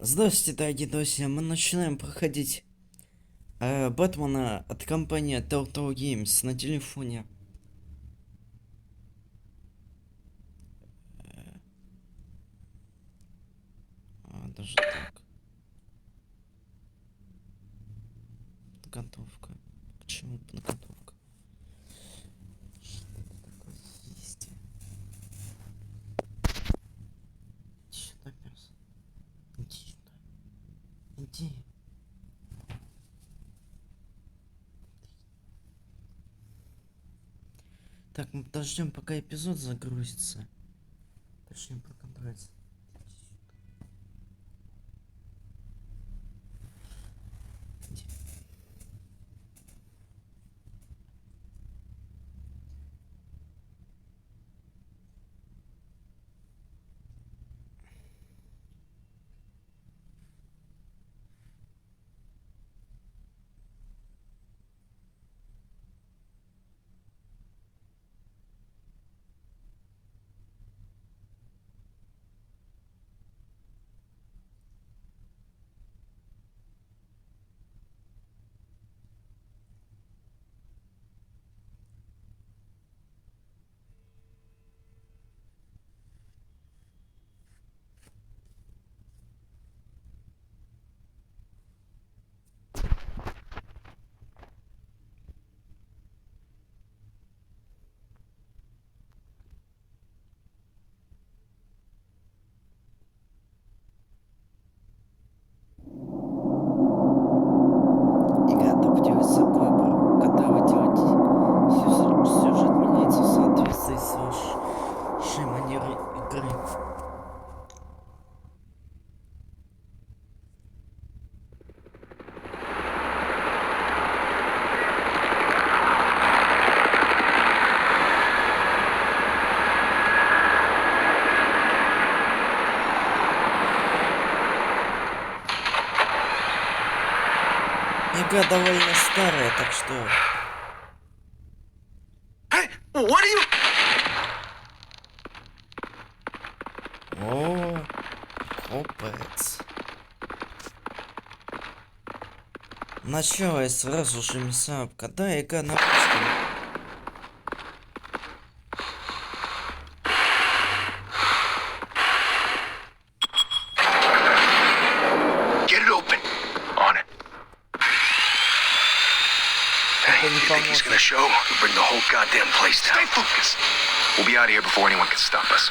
Здравствуйте, дорогие друзья. Мы начинаем проходить Бэтмена от компании Telltale Games на телефоне. Даже так. Подготовка. Почему подготовка? Что это такое есть? Иди сюда, пес. Иди сюда. Иди. Так, мы подождем, пока эпизод загрузится. Точнее, проконтролировать. Игра адаптируется к выбору, когда вы делаете сюжет меняется в соответствии с вашей манерой игры. Игра довольно старая, так что... Hey, what are you... О, копается. Начало и сразу же мясапка. Да, игра на русском. Get it open. On it. Hey, you think he's gonna show? We'll bring the whole goddamn place down. Stay focused. We'll be out of here before anyone can stop us.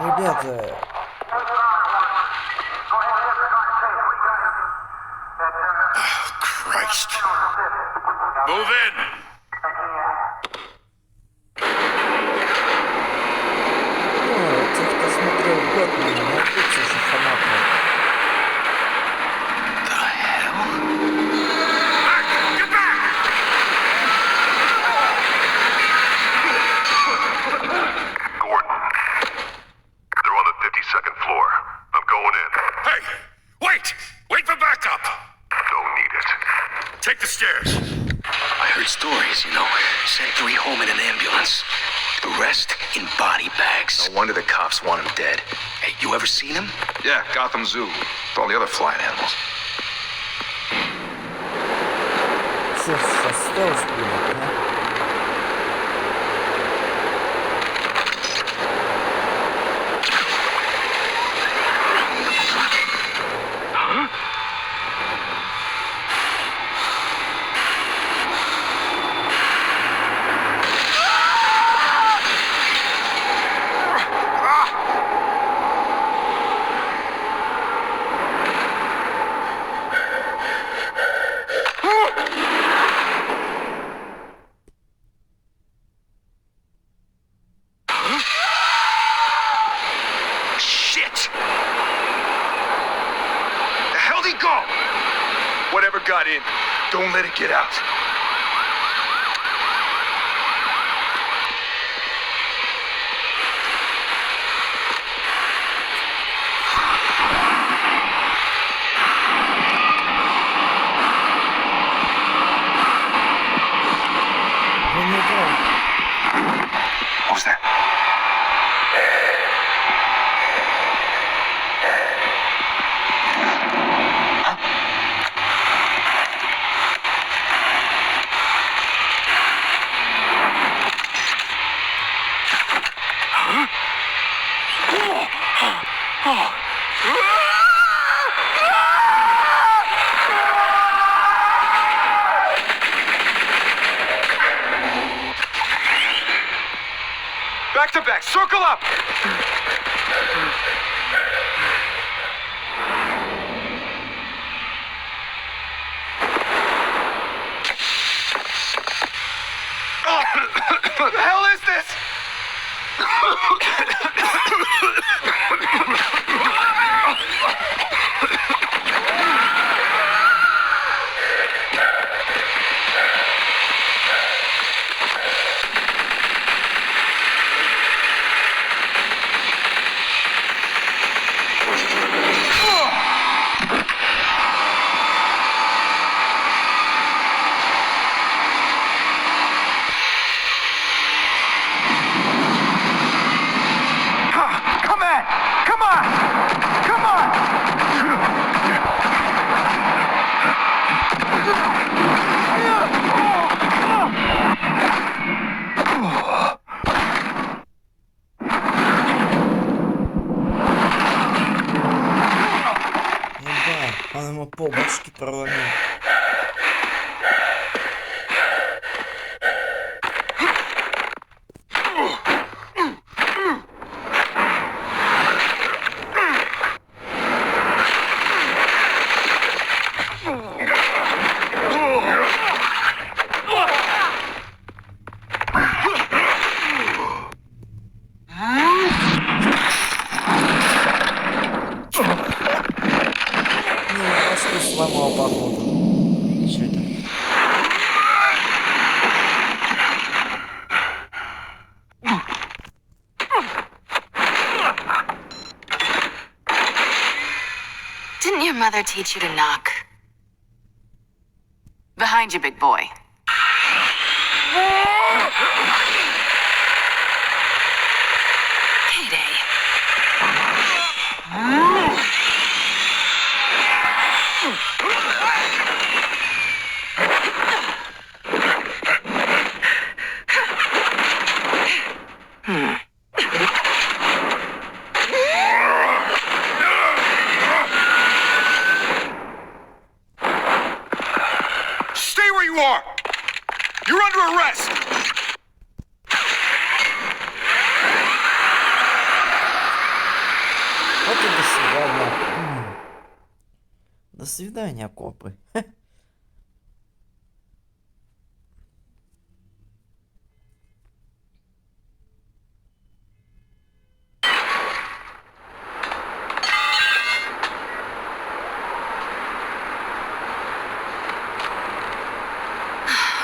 Ребята, Christ. Move in. те, кто смотрел Бэтмена, найдутся же фанаты. The hell? Get back! Gordon. They're on the 52nd floor. I'm going in. Hey, wait! Wait for backup! Don't need it. Take the stairs. I heard stories, Sent 3 home in an ambulance. The rest in body bags. No wonder the cops want him dead. Hey, you ever seen him? Yeah, Gotham Zoo. With all the other flying animals. Что ж, осталось будет, да? Shit! The hell'd he go? Whatever got in, don't let it get out. Я не играл. Back to back. Circle up. What the hell is this? Он ему по башке проломил. Сломал, походу. Что это? Didn't your mother teach you to knock? Behind you, big boy. Payday. Stay where you are! You're under arrest! Вот и до свидания. До свидания, копы.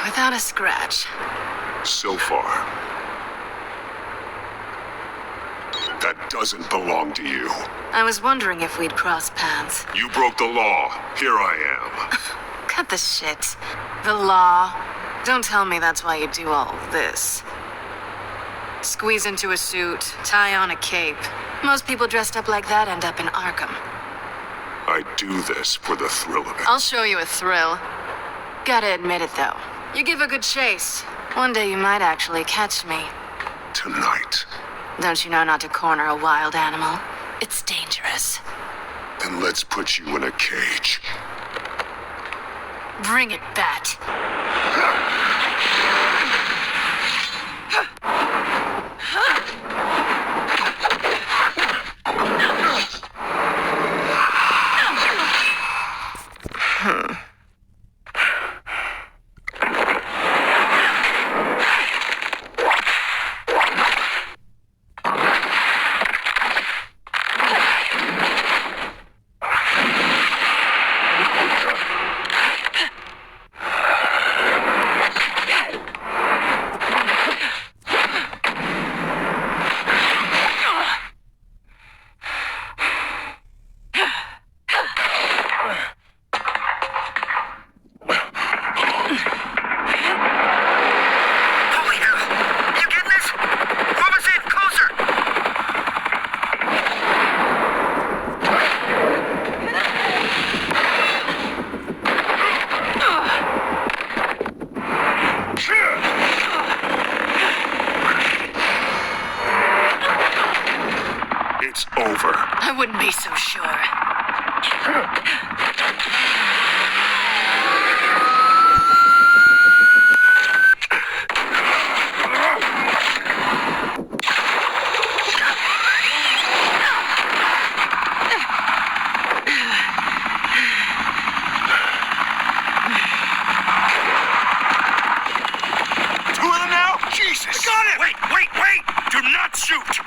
Without a scratch. So far. That doesn't belong to you. I was wondering if we'd cross paths. You broke the law. Here I am. Cut the shit. The law. Don't tell me that's why you do all this. Squeeze into a suit, tie on a cape. Most people dressed up like that end up in Arkham. I do this for the thrill of it. I'll show you a thrill. Gotta admit it, though. You give a good chase. One day you might actually catch me. Tonight. Don't you know not to corner a wild animal? It's dangerous. Then let's put you in a cage. Bring it, Bat. It's over. I wouldn't be so sure. Jesus! Got it! Wait! Do not shoot!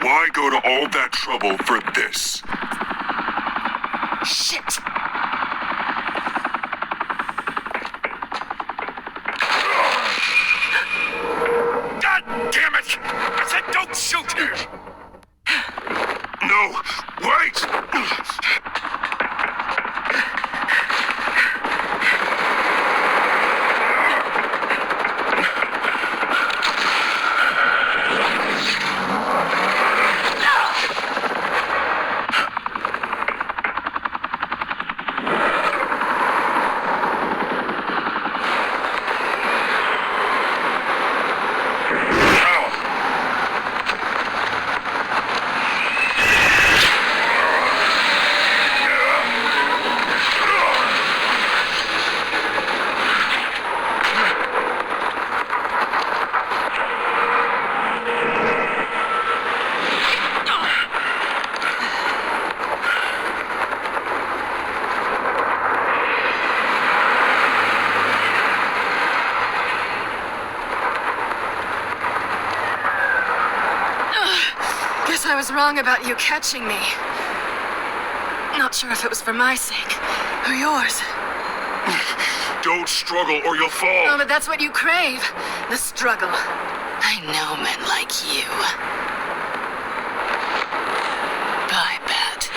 Why go to all that trouble for this? Shit! God damn it! I said don't shoot! No, wait! Guess I was wrong about you catching me. Not sure if it was for my sake or yours. Don't struggle or you'll fall! Oh, but that's what you crave. The struggle. I know men like you. Bye, Pat.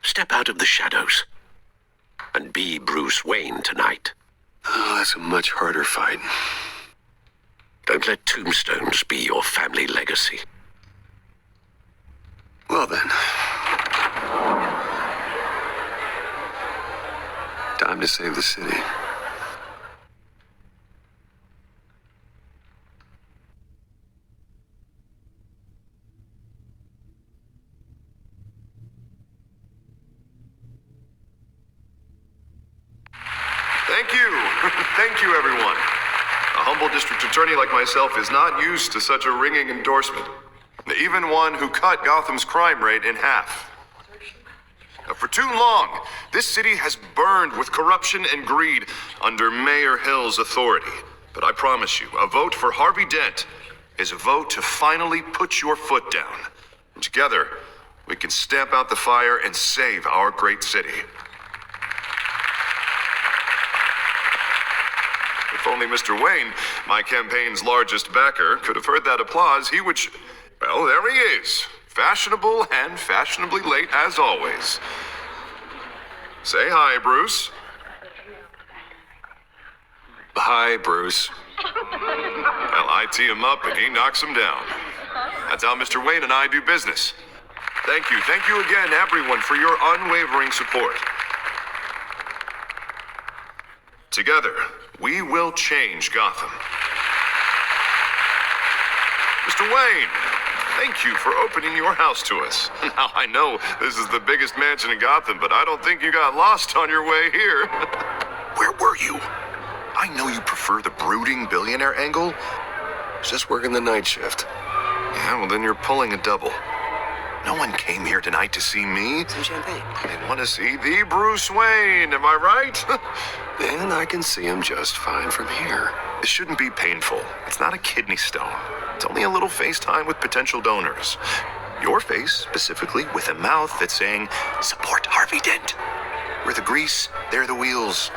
Step out of the shadows and be Bruce Wayne tonight. Oh, that's a much harder fight. Don't let tombstones be your family legacy. Well then. Time to save the city. Thank you. Thank you, everyone. A humble district attorney like myself is not used to such a ringing endorsement. Even one who cut Gotham's crime rate in half. For too long, this city has burned with corruption and greed under Mayor Hill's authority. But I promise you, a vote for Harvey Dent is a vote to finally put your foot down. And together, we can stamp out the fire and save our great city. If only Mr. Wayne, my campaign's largest backer, could have heard that applause, he would... Well, there he is. Fashionable and fashionably late as always. Say hi, Bruce. Hi, Bruce. Well, I tee him up and he knocks him down. That's how Mr. Wayne and I do business. Thank you again, everyone, for your unwavering support. Together, we will change Gotham. Mr. Wayne, thank you for opening your house to us. Now, I know this is the biggest mansion in Gotham, but I don't think you got lost on your way here. Where were you? I know you prefer the brooding billionaire angle. Just working the night shift. Yeah, well, then you're pulling a double. No one came here tonight to see me. Some champagne. They want to see the Bruce Wayne, am I right? And I can see him just fine from here. This shouldn't be painful. It's not a kidney stone. It's only a little FaceTime with potential donors. Your face, specifically, with a mouth that's saying, support Harvey Dent. We're the grease, they're the wheels.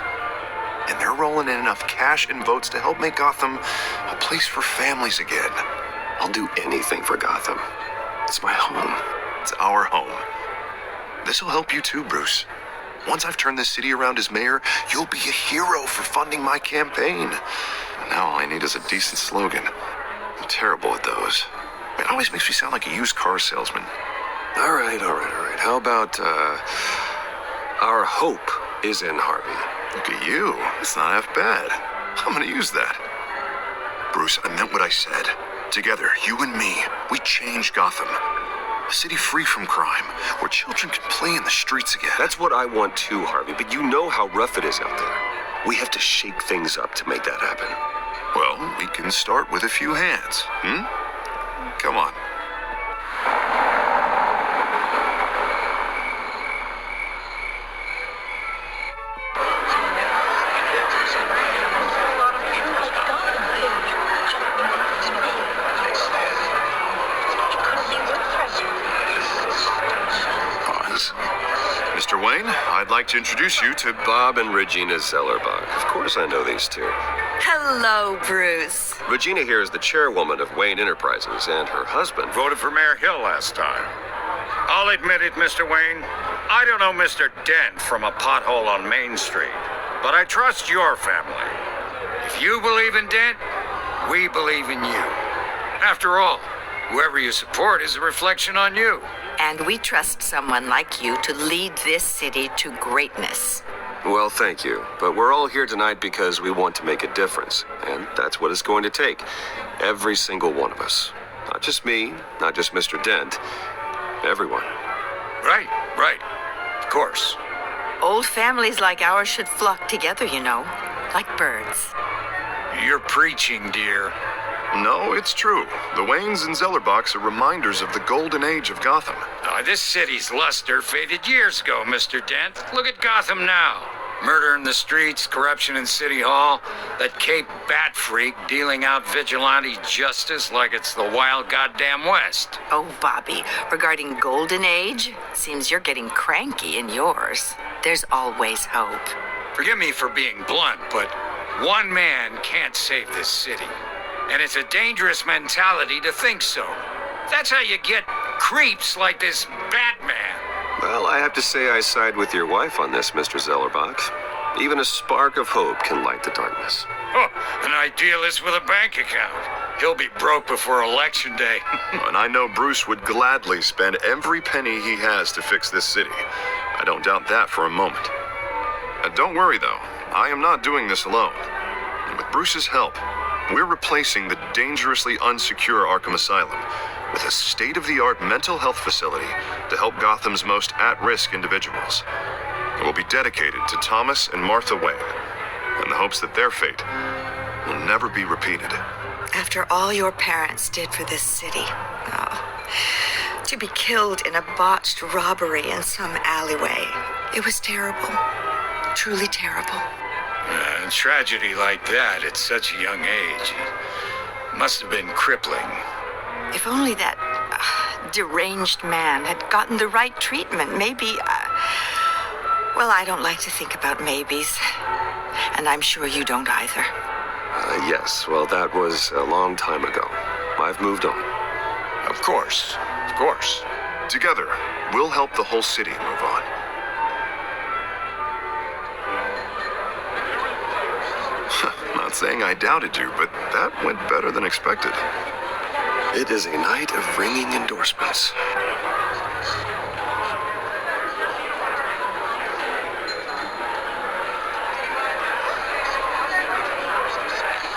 And they're rolling in enough cash and votes to help make Gotham a place for families again. I'll do anything for Gotham. It's my home. It's our home. This'll help you too, Bruce. Once I've turned this city around as mayor, you'll be a hero for funding my campaign. Now all I need is a decent slogan. I'm terrible at those. It always makes me sound like a used car salesman. All right. How about, our hope is in Harvey? Look at you. It's not half bad. I'm gonna use that. Bruce, I meant what I said. Together, you and me, we change Gotham. A city free from crime, where children can play in the streets again. That's what I want too, Harvey, but you know how rough it is out there. We have to shake things up to make that happen. Well, we can start with a few hands, Come on. Mr. Wayne, I'd like to introduce you to Bob and Regina Zellerbach. Of course I know these two. Hello, Bruce. Regina here is the chairwoman of Wayne Enterprises, and her husband Voted for Mayor Hill last time. I'll admit it, Mr. Wayne. I don't know Mr. Dent from a pothole on Main Street, but I trust your family. If you believe in Dent, we believe in you. After all, whoever you support is a reflection on you. And we trust someone like you to lead this city to greatness. Well, thank you. But we're all here tonight because we want to make a difference. And that's what it's going to take. Every single one of us. Not just me, not just Mr. Dent. Everyone. Right. Of course. Old families like ours should flock together, you know, like birds. You're preaching, dear. No, it's true. The Waynes and Zellerbachs are reminders of the golden age of Gotham. This city's luster faded years ago, Mr. Dent. Look at Gotham now. Murder in the streets, corruption in City Hall, that Cape Bat freak dealing out vigilante justice like it's the wild goddamn West. Oh, Bobby, regarding Golden Age, seems you're getting cranky in yours. There's always hope. Forgive me for being blunt, but one man can't save this city. And it's a dangerous mentality to think so. That's how you get creeps like this Batman. Well, I have to say I side with your wife on this, Mr. Zellerbach. Even a spark of hope can light the darkness. Oh, an idealist with a bank account. He'll be broke before Election Day. And I know Bruce would gladly spend every penny he has to fix this city. I don't doubt that for a moment. Don't worry, though. I am not doing this alone. And with Bruce's help, we're replacing the dangerously unsecure Arkham Asylum with a state-of-the-art mental health facility to help Gotham's most at-risk individuals. It will be dedicated to Thomas and Martha Wayne, in the hopes that their fate will never be repeated. After all your parents did for this city, to be killed in a botched robbery in some alleyway, it was terrible. Truly terrible. A tragedy like that at such a young age must have been crippling. If only that deranged man had gotten the right treatment, maybe... well, I don't like to think about maybes. And I'm sure you don't either. Yes, well, that was a long time ago. I've moved on. Of course. Together, we'll help the whole city move on. Not saying I doubted you, but that went better than expected. It is a night of ringing endorsements.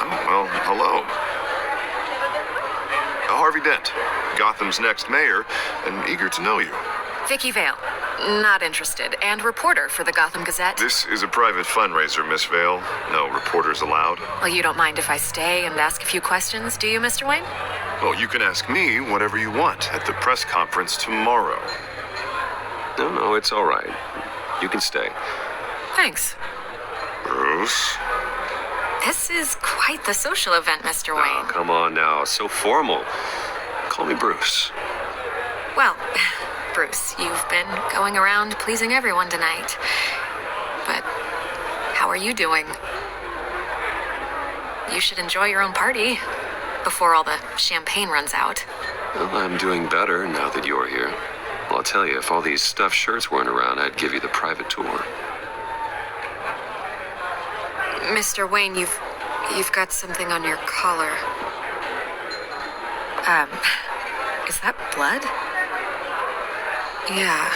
Oh, well, hello. Harvey Dent, Gotham's next mayor, and eager to know you. Vicky Vale. Not interested. And reporter for the Gotham Gazette. This is a private fundraiser, Miss Vale. No reporters allowed. Well, you don't mind if I stay and ask a few questions, do you, Mr. Wayne? Well, you can ask me whatever you want at the press conference tomorrow. No, it's all right. You can stay. Thanks. Bruce? This is quite the social event, Mr. Oh, Wayne. come on now. So formal. Call me Bruce. Well, Bruce, you've been going around pleasing everyone tonight. But how are you doing? You should enjoy your own party. before all the champagne runs out. Well, I'm doing better now that you're here. Well, I'll tell you, if all these stuffed shirts weren't around, I'd give you the private tour. Mr. Wayne, you've got something on your collar. Is that blood? Yeah.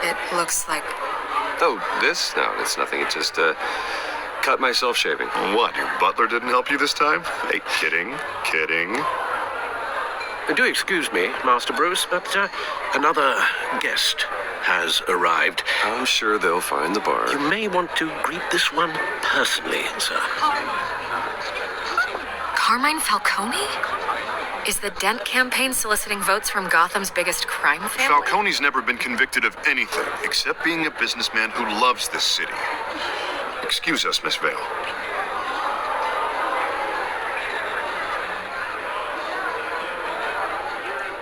It looks like... Oh, this? No, it's nothing. It just, cut myself shaving. What, your butler didn't help you this time? Hey, kidding. Do excuse me, Master Bruce, but another guest has arrived. I'm sure they'll find the bar. You may want to greet this one personally, sir. Carmine Falcone? Is the Dent campaign soliciting votes from Gotham's biggest crime family? Falcone's never been convicted of anything except being a businessman who loves this city. Excuse us, Miss Vale.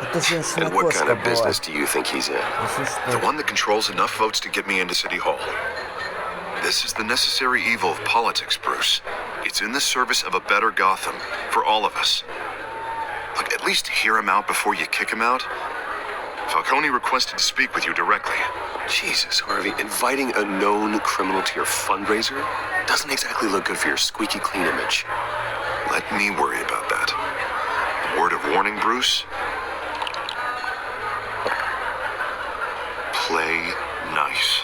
Это женщина And what kind кошка of была. business do you think he's in? Если The что. one that controls enough votes to get me into City Hall. This is the necessary evil of politics, Bruce. It's in the service of a better Gotham, for all of us. Look, at least hear him out before you kick him out. Falcone requested to speak with you directly. Jesus, Harvey, inviting a known criminal to your fundraiser doesn't exactly look good for your squeaky clean image. Let me worry about that. A word of warning, Bruce. Play nice.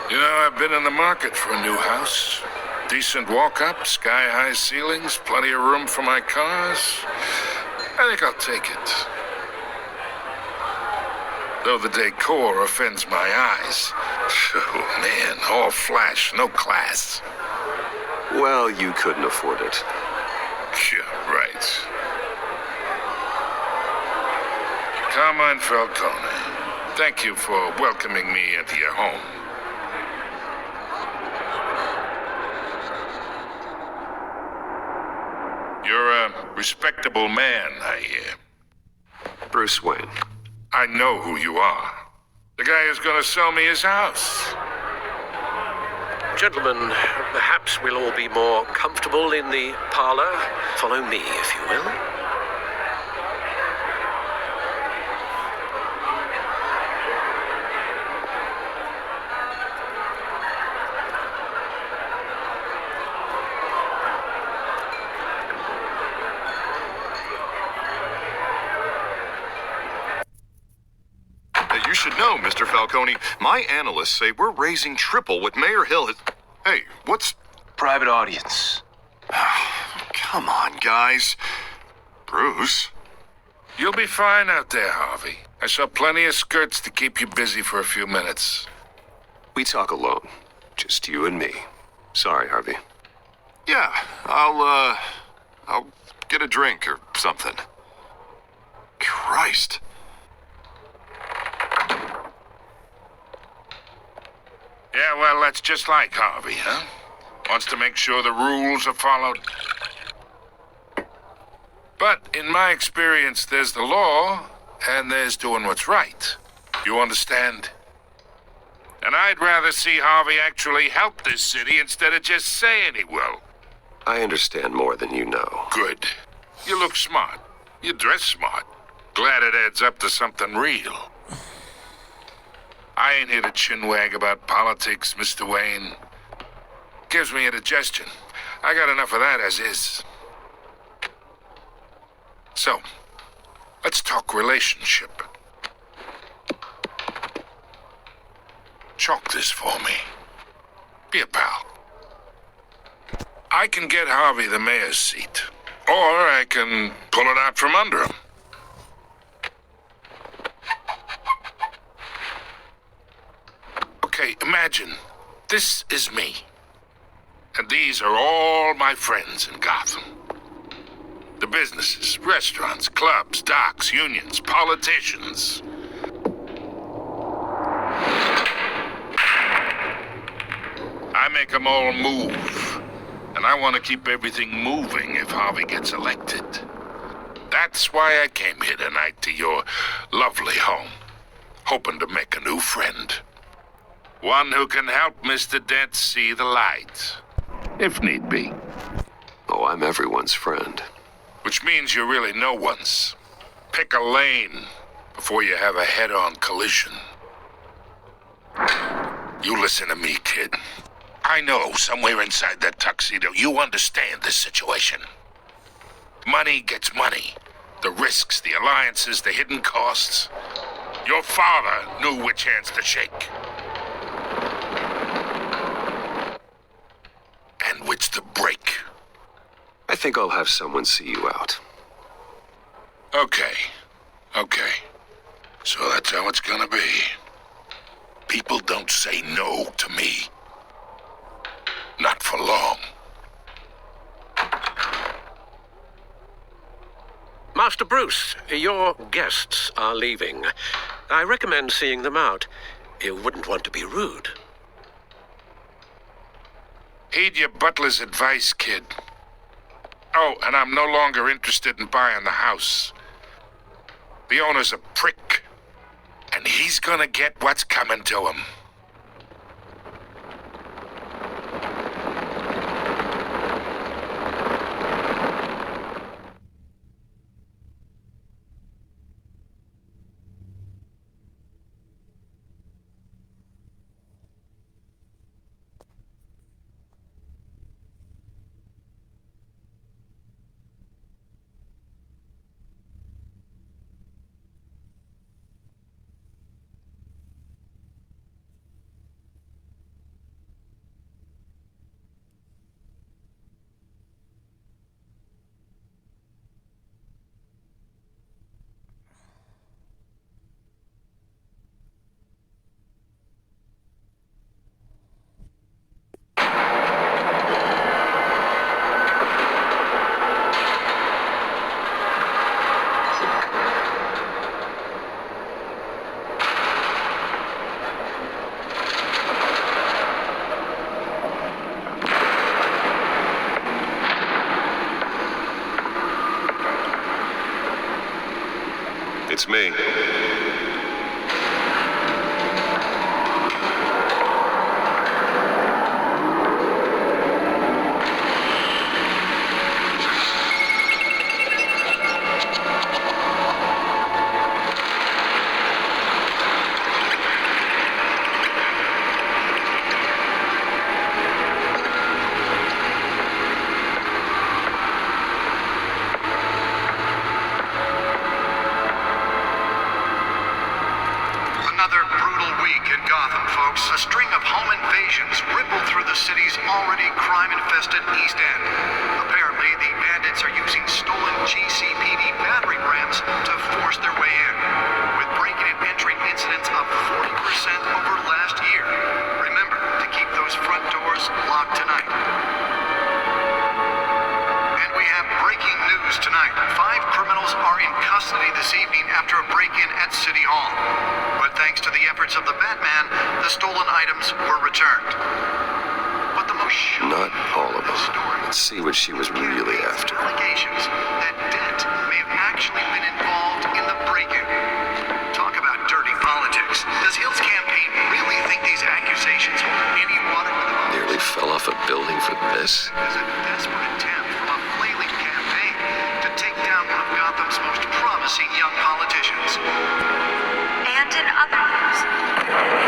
You know, I've been in the market for a new house. Decent walk-up, sky-high ceilings, plenty of room for my cars. I think I'll take it. Though the decor offends my eyes. Oh, man, all flash, no class. Well, you couldn't afford it. Yeah, right. Carmine Falcone, thank you for welcoming me into your home. You're a respectable man, I hear. Bruce Wayne. I know who you are. The guy who's gonna sell me his house. Gentlemen, perhaps we'll all be more comfortable in the parlor. Follow me, if you will. You should know, Mr. Falcone, my analysts say we're raising triple what Mayor Hill has... Hey, what's... Private audience. Come on, guys. Bruce? You'll be fine out there, Harvey. I saw plenty of skirts to keep you busy for a few minutes. We talk alone. Just you and me. Sorry, Harvey. Yeah, I'll get a drink or something. Christ. Yeah, well, that's just like Harvey, huh? Wants to make sure the rules are followed. But in my experience, there's the law, and there's doing what's right. You understand? And I'd rather see Harvey actually help this city instead of just saying he will. I understand more than you know. Good. You look smart. You dress smart. Glad it adds up to something real. I ain't here to chinwag about politics, Mr. Wayne. Gives me indigestion. I got enough of that as is. So, let's talk relationship. Chalk this for me. Be a pal. I can get Harvey the mayor's seat, or I can pull it out from under him. Okay, imagine this is me. And these are all my friends in Gotham. The businesses, restaurants, clubs, docks, unions, politicians. I make them all move. And I want to keep everything moving if Harvey gets elected. That's why I came here tonight to your lovely home, hoping to make a new friend. One who can help Mr. Dent see the light, if need be. know I'm everyone's friend. Which means you're really no one's. Pick a lane before you have a head-on collision. You listen to me, kid. I know somewhere inside that tuxedo you understand this situation. Money gets money. The risks, the alliances, the hidden costs. Your father knew which hands to shake. And which to break. I think I'll have someone see you out. Okay. So that's how it's gonna be. People don't say no to me. Not for long. Master Bruce, your guests are leaving. I recommend seeing them out. You wouldn't want to be rude. Heed your butler's advice, kid. Oh, and I'm no longer interested in buying the house. The owner's a prick, and he's gonna get what's coming to him. It's me. Another brutal week in Gotham, folks. A string of home invasions rippled through the city's already crime-infested East End. Apparently, the bandits are using stolen GCPD battering rams to force their way in, with breaking and entering incidents up 40% over last year. Remember to keep those front doors locked tonight. And we have breaking news tonight. 5 criminals are in custody this evening after a break-in at City Hall. But thanks to the efforts of the Batman, the stolen items were returned. But the most shocking Not all of the them. story Let's see what she was really after. allegations that Dent may have actually been involved in the break-in. Talk about dirty politics. Does Hill's campaign really think these accusations hold any water with the voters? Nearly fell off a building for this. As a desperate attempt from a flailing campaign to take down one of Gotham's most promising young politicians. And in other news,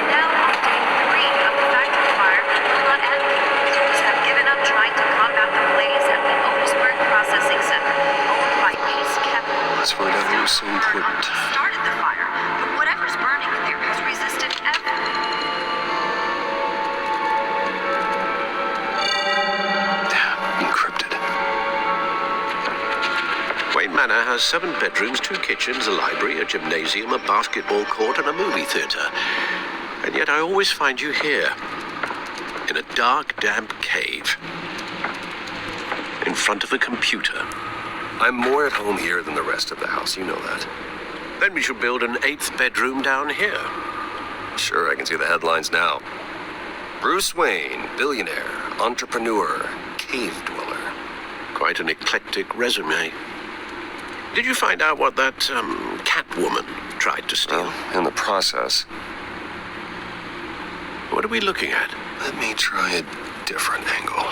now update 3 of the factory fire will not end. Crews have given up trying to combat the blaze at the Otisburg Processing Center, owned by Ace Kevin. Let's find out who's so important. Started the fire, but whatever's burning in there has resisted everything. Encrypted. Wayne Manor has 7 bedrooms, 2 kitchens, a library, a gymnasium, a basketball court, and a movie theater. And yet I always find you here, in a dark, damp cave, in front of a computer. I'm more at home here than the rest of the house, you know that. Then we should build an 8th bedroom down here. Sure, I can see the headlines now. Bruce Wayne, billionaire, entrepreneur, cave dweller. Quite an eclectic resume. Did you find out what that, Catwoman tried to steal? Well, in the process. What are we looking at? Let me try a different angle.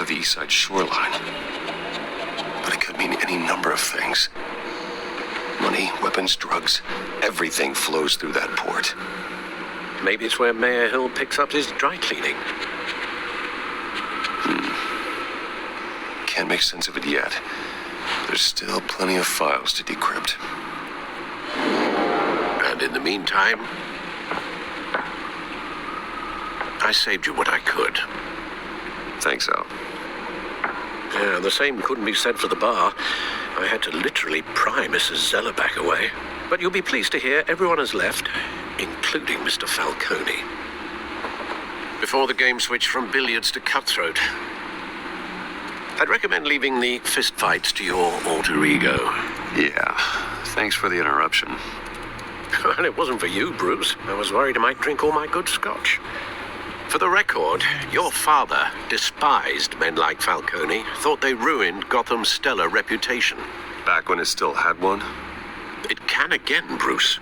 of the east side shoreline. But it could mean any number of things. Money, weapons, drugs, everything flows through that port. Maybe it's where Mayor Hill picks up his dry cleaning. Can't make sense of it yet. There's still plenty of files to decrypt. And in the meantime, I saved you what I could. Thanks, Al. Yeah, the same couldn't be said for the bar. I had to literally pry Mrs. Zeller back away. But you'll be pleased to hear everyone has left, including Mr. Falcone. Before the game switched from billiards to cutthroat, I'd recommend leaving the fistfights to your alter ego. Yeah, thanks for the interruption. And it wasn't for you, Bruce. I was worried I might drink all my good scotch. For the record, your father despised men like Falcone, thought they ruined Gotham's stellar reputation. Back when it still had one? It can again, Bruce.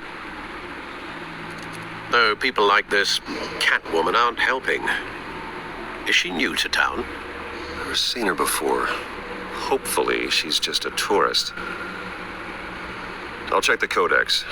Though people like this Catwoman aren't helping. Is she new to town? Never seen her before. Hopefully, she's just a tourist. I'll check the codex.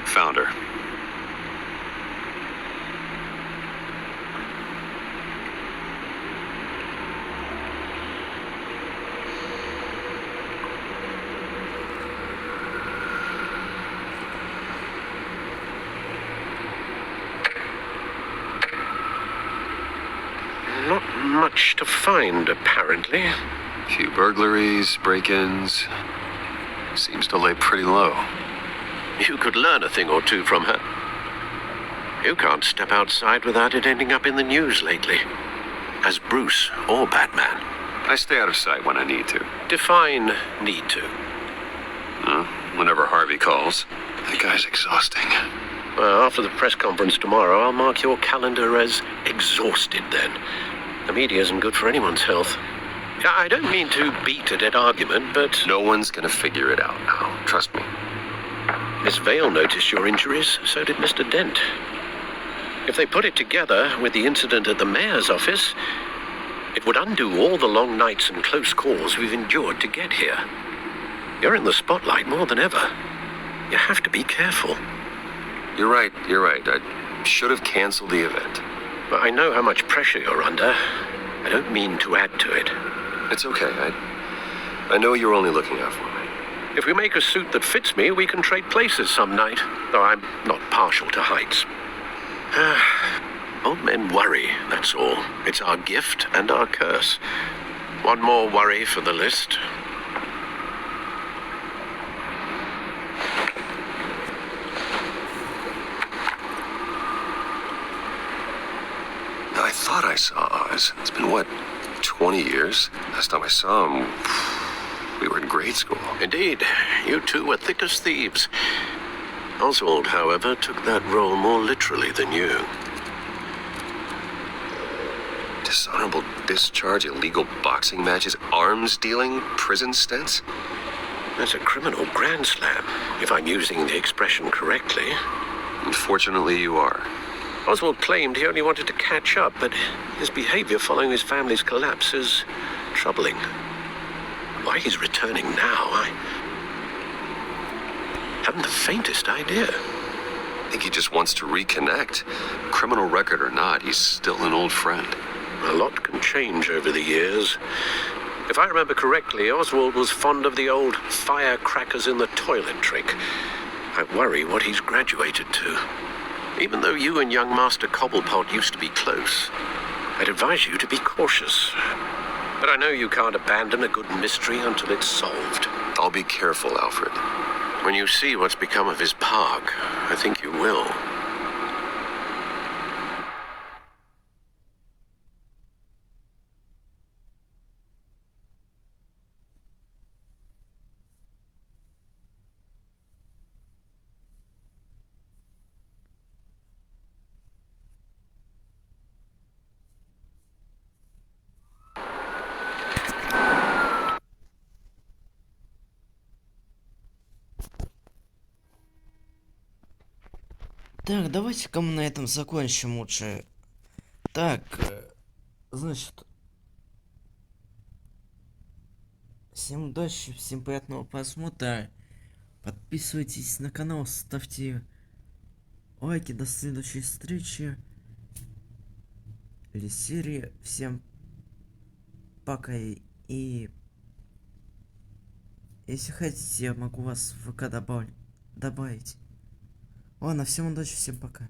Found her. Not much to find, apparently. Few burglaries, break-ins. Seems to lay pretty low. You could learn a thing or two from her. You can't step outside without it ending up in the news lately. As Bruce or Batman. I stay out of sight when I need to. Define need to. Whenever Harvey calls. That guy's exhausting. Well, after the press conference tomorrow, I'll mark your calendar as exhausted then. The media isn't good for anyone's health. I don't mean to beat a dead argument, but... No one's gonna figure it out now. Trust me. Miss Vale noticed your injuries, so did Mr. Dent. If they put it together with the incident at the mayor's office, it would undo all the long nights and close calls we've endured to get here. You're in the spotlight more than ever. You have to be careful. You're right. I should have canceled the event. But I know how much pressure you're under. I don't mean to add to it. It's okay. I know you're only looking out for me. If we make a suit that fits me, we can trade places some night, though I'm not partial to heights. Old men worry, that's all. It's our gift and our curse. One more worry for the list. I thought I saw Oz. It's been, 20 years? Last time I saw him... we were in grade school. Indeed. You two were thick as thieves. Oswald, however, took that role more literally than you. Dishonorable discharge, illegal boxing matches, arms dealing, prison stints? That's a criminal grand slam, if I'm using the expression correctly. Unfortunately, you are. Oswald claimed he only wanted to catch up, but his behavior following his family's collapse is troubling. Why he's returning now, I haven't the faintest idea. I think he just wants to reconnect. Criminal record or not, he's still an old friend. A lot can change over the years. If I remember correctly, Oswald was fond of the old firecrackers in the toilet trick. I worry what he's graduated to. Even though you and young Master Cobblepot used to be close, I'd advise you to be cautious. But I know you can't abandon a good mystery until it's solved. I'll be careful, Alfred. When you see what's become of his park, I think you will. Так, давайте-ка мы на этом закончим лучше. Так, значит... Всем удачи, всем приятного просмотра. Подписывайтесь на канал, ставьте лайки. До следующей встречи. Или серии. Всем пока. И... Если хотите, я могу вас в ВК добавить. Ладно, всем удачи, всем пока.